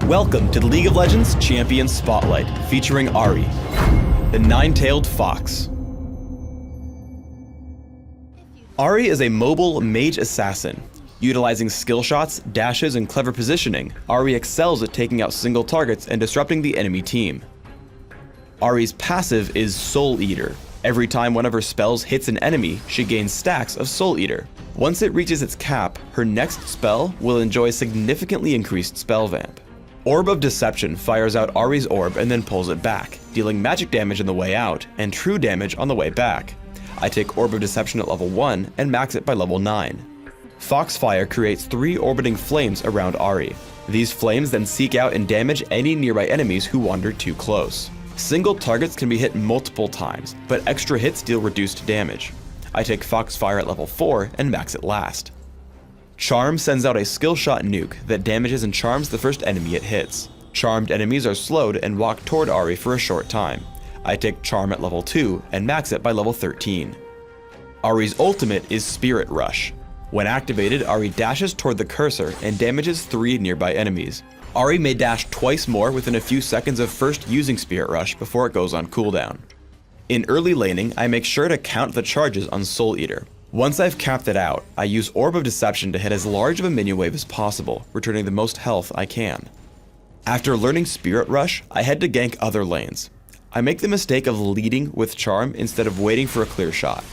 Welcome to the League of Legends Champion Spotlight, featuring Ahri, the nine-tailed fox. Ahri is a mobile mage assassin. Utilizing skill shots, dashes, and clever positioning, Ahri excels at taking out single targets and disrupting the enemy team. Ahri's passive is Soul Eater. Every time one of her spells hits an enemy, she gains stacks of Soul Eater. Once it reaches its cap, her next spell will enjoy significantly increased spell vamp. Orb of Deception fires out Ahri's orb and then pulls it back, dealing magic damage on the way out and true damage on the way back. I take Orb of Deception at level 1 and max it by level 9. Foxfire creates 3 orbiting flames around Ahri. These flames then seek out and damage any nearby enemies who wander too close. Single targets can be hit multiple times, but extra hits deal reduced damage. I take Foxfire at level 4 and max it last. Charm sends out a skill shot nuke that damages and charms the first enemy it hits. Charmed enemies are slowed and walk toward Ahri for a short time. I take Charm at level 2 and max it by level 13. Ahri's ultimate is Spirit Rush. When activated, Ahri dashes toward the cursor and damages 3 nearby enemies. Ahri may dash twice more within a few seconds of first using Spirit Rush before it goes on cooldown. In early laning, I make sure to count the charges on Soul Eater. Once I've capped it out, I use Orb of Deception to hit as large of a minion wave as possible, returning the most health I can. After learning Spirit Rush, I head to gank other lanes. I make the mistake of leading with Charm instead of waiting for a clear shot.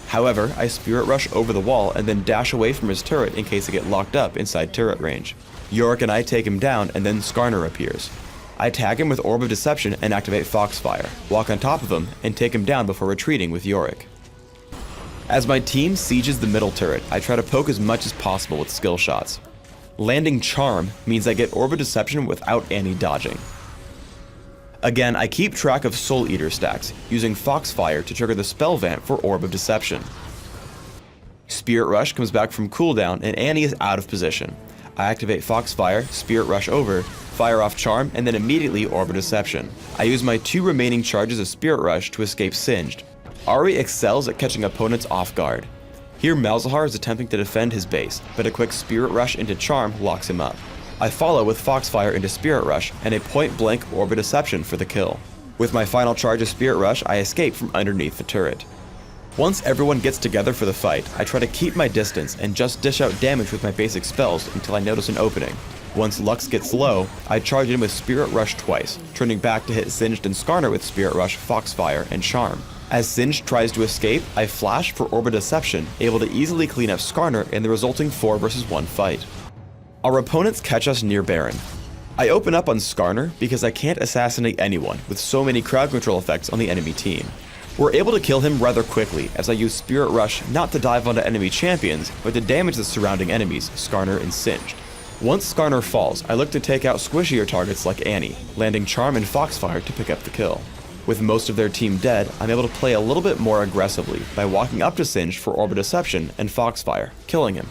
However, I Spirit Rush over the wall and then dash away from his turret in case I get locked up inside turret range. Yorick and I take him down and then Skarner appears. I tag him with Orb of Deception and activate Foxfire, walk on top of him, and take him down before retreating with Yorick. As my team sieges the middle turret, I try to poke as much as possible with skill shots. Landing Charm means I get Orb of Deception without any dodging. Again, I keep track of Soul Eater stacks, using Foxfire to trigger the spell vamp for Orb of Deception. Spirit Rush comes back from cooldown and Annie is out of position. I activate Foxfire, Spirit Rush over, fire off Charm, and then immediately Orb of Deception. I use my 2 remaining charges of Spirit Rush to escape Singed. Ahri excels at catching opponents off guard. Here Malzahar is attempting to defend his base, but a quick Spirit Rush into Charm locks him up. I follow with Foxfire into Spirit Rush and a point-blank Orb of Deception for the kill. With my final charge of Spirit Rush, I escape from underneath the turret. Once everyone gets together for the fight, I try to keep my distance and just dish out damage with my basic spells until I notice an opening. Once Lux gets low, I charge in with Spirit Rush twice, turning back to hit Singed and Skarner with Spirit Rush, Foxfire, and Charm. As Singed tries to escape, I flash for Orb of Deception, able to easily clean up Skarner in the resulting 4 vs 1 fight. Our opponents catch us near Baron. I open up on Skarner because I can't assassinate anyone with so many crowd control effects on the enemy team. We're able to kill him rather quickly as I use Spirit Rush not to dive onto enemy champions, but to damage the surrounding enemies, Skarner and Singed. Once Skarner falls, I look to take out squishier targets like Annie, landing Charm and Foxfire to pick up the kill. With most of their team dead, I'm able to play a little bit more aggressively by walking up to Singed for Orb of Deception and Foxfire, killing him.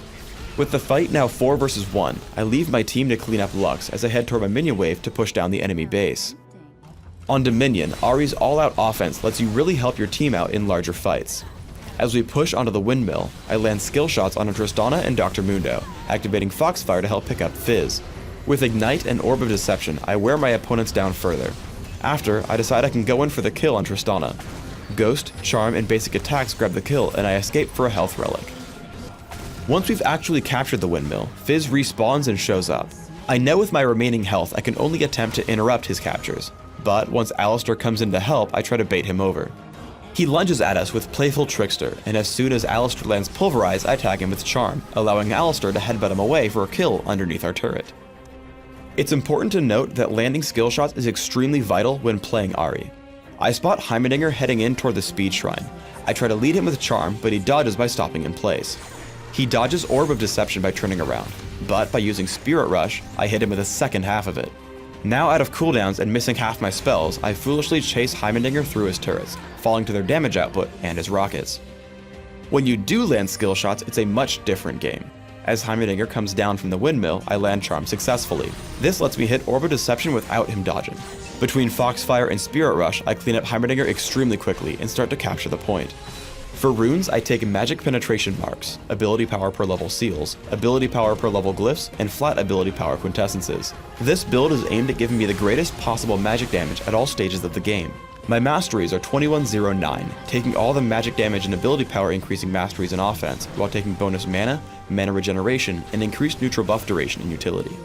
With the fight now 4 vs 1, I leave my team to clean up Lux as I head toward my minion wave to push down the enemy base. On Dominion, Ahri's all-out offense lets you really help your team out in larger fights. As we push onto the windmill, I land skill shots on Tristana and Dr. Mundo, activating Foxfire to help pick up Fizz. With Ignite and Orb of Deception, I wear my opponents down further. After, I decide I can go in for the kill on Tristana. Ghost, Charm, and basic attacks grab the kill and I escape for a health relic. Once we've actually captured the windmill, Fizz respawns and shows up. I know with my remaining health I can only attempt to interrupt his captures, but once Alistar comes in to help, I try to bait him over. He lunges at us with Playful Trickster, and as soon as Alistar lands Pulverize, I tag him with Charm, allowing Alistar to headbutt him away for a kill underneath our turret. It's important to note that landing skill shots is extremely vital when playing Ahri. I spot Heimerdinger heading in toward the Speed Shrine. I try to lead him with Charm, but he dodges by stopping in place. He dodges Orb of Deception by turning around, but by using Spirit Rush, I hit him with the second half of it. Now out of cooldowns and missing half my spells, I foolishly chase Heimerdinger through his turrets, falling to their damage output and his rockets. When you do land skill shots, it's a much different game. As Heimerdinger comes down from the windmill, I land Charm successfully. This lets me hit Orb of Deception without him dodging. Between Foxfire and Spirit Rush, I clean up Heimerdinger extremely quickly and start to capture the point. For runes, I take magic penetration marks, ability power per level seals, ability power per level glyphs, and flat ability power quintessences. This build is aimed at giving me the greatest possible magic damage at all stages of the game. My masteries are 2109, taking all the magic damage and ability power increasing masteries in offense, while taking bonus mana, mana regeneration, and increased neutral buff duration in utility.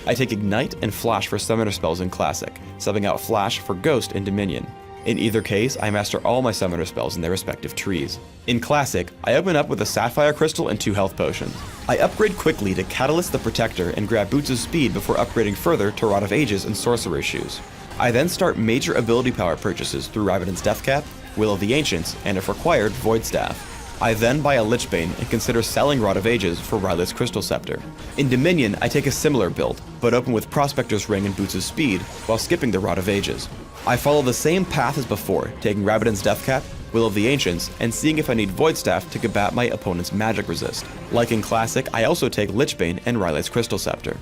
I take Ignite and Flash for summoner spells in Classic, subbing out Flash for Ghost in Dominion. In either case, I master all my summoner spells in their respective trees. In Classic, I open up with a Sapphire Crystal and 2 health potions. I upgrade quickly to Catalyst the Protector and grab Boots of Speed before upgrading further to Rod of Ages and Sorcerer's Shoes. I then start major ability power purchases through Ravenon's Deathcap, Will of the Ancients, and if required, Void Staff. I then buy a Lichbane and consider selling Rod of Ages for Rylith's Crystal Scepter. In Dominion, I take a similar build, but open with Prospector's Ring and Boots of Speed, while skipping the Rod of Ages. I follow the same path as before, taking Rabadon's Deathcap, Will of the Ancients, and seeing if I need Void Staff to combat my opponent's magic resist. Like in Classic, I also take Lichbane and Rylith's Crystal Scepter.